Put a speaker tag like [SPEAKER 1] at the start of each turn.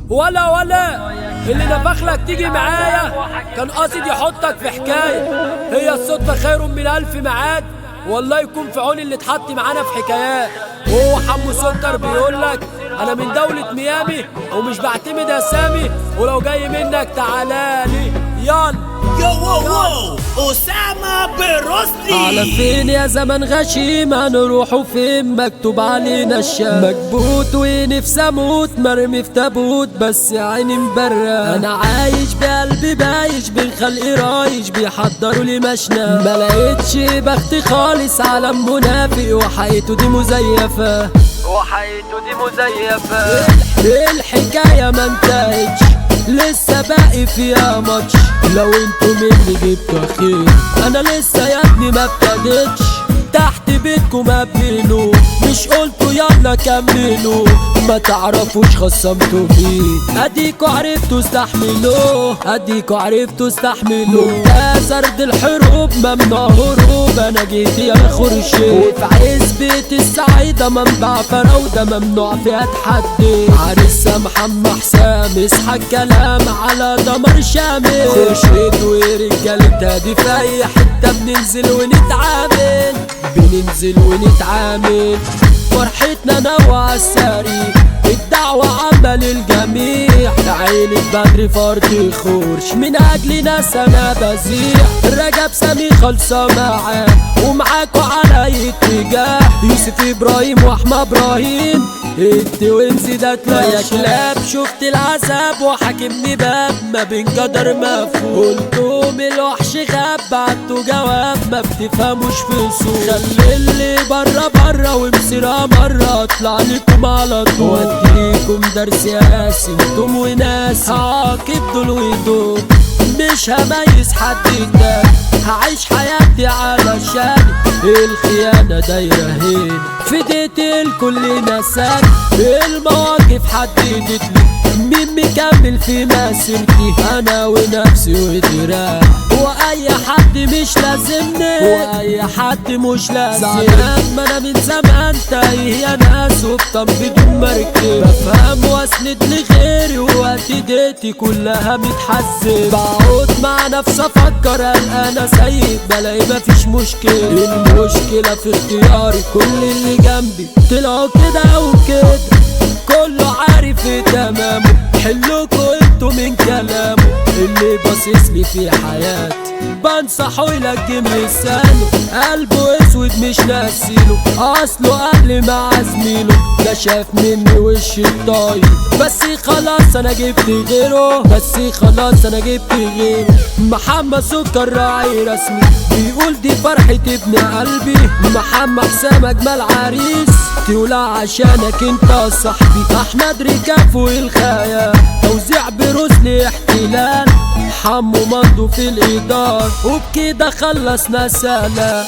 [SPEAKER 1] ولا اللي نفخلك تيجي معايا كان قاصد يحطك في حكاية. هي الصدفة خير من ألف معاد، والله يكون في عون اللي اتحط معانا في حكايات. وهو حمو سكر بيقولك أنا من دولة ميامي ومش بعتمد أسامي، ولو جاي منك تعالالي يلا.
[SPEAKER 2] واو أسامة بروسلي.
[SPEAKER 1] على فين يا زمن غشيم هنروحوا فين؟ مكتوب علينا الشام مكبوت ونفسي اموت مرمي في تابوت بس يا عيني مبرق. انا عايش بقلبي بايش بين خلقي رايش بيحضروا لي مشنى. ما لقيتش بختي خالص عالم منافق وحياته دي مزيفة الحكاية ما انتهتش لسه باقي فيها ماتش. لو انتوا مني جبتوا خير انا لسه يا ابني ما ابتديتش. تحت بيتكم قبلوا مش قلتوا يلا كملوا، ما تعرفوش خصمتوا مين. اديكوا عرفتوا استحملوا ده سرد الحروب ممنوع هروب. انا جيت يا خرشي وفي عزبة السعيدة منبع فراودة ممنوع فيها تحدي. عريسة محمد حسام اصحى الكلام على دمر شامل. خرشيد ورجالتها دي في اي حتة بننزل ونتعامل. فرحتنا نوع السري الدعوة عامة للجميع. عيلة بدري فرد خورش من أجل ناس أنا بزيع. رجب سامي خلصة معاه ومعاكوا على أي اتجاه. يوسف إبراهيم وأحمد إبراهيم التوينز ده تلاقي كلاب. شفت العذاب وحاكمني باب ما بين قدر مفهوم. قلتم الوحش غاب بعتوا جواب ما بتفهموش في سوق. خلي اللي برا ومسيرها مرة اطلع لكم على طول. وديكم درس ياسي انتم وناس هعاقب دول ودول. مش هميز حد تاني هعيش حياتي علشان الخيانة دايرة هنا. فديت الكل نسان المواقف حددتلي مين مكمل في مسيرتي. انا ونفسي ودراعي واي حد مش لازمني زمان. ما انا من زمان تايه يا ناس وبطن بدون مركب. بفهم واسند لغيري ووقت ديتي كلها متحسب. بقعد مع نفسي افكر هل انا سيء بلاقي مفيش مشكلة. المشكلة في اختياري كل اللي جنبي طلعوا كده او كده. كله عارف تمامه حلوكوا انتوا من كلامه. اللي باصصلي في حياتي بنصحه يلجم لسانه. قلبه اسود مش ناسيله اصله قبل مع زميله. ده شاف مني وش الطاير بس خلاص انا جبت غيره. محمد سكر راعي رسمي بيقول دي فرحة ابن قلبي. محمد حسام اجمل عريس تولع عشانك انت صاحبي. احمد ركاب فوق الخيال توزيع بروسلي احتلال. حمو مندو في الإدار وبكده خلصنا سلام.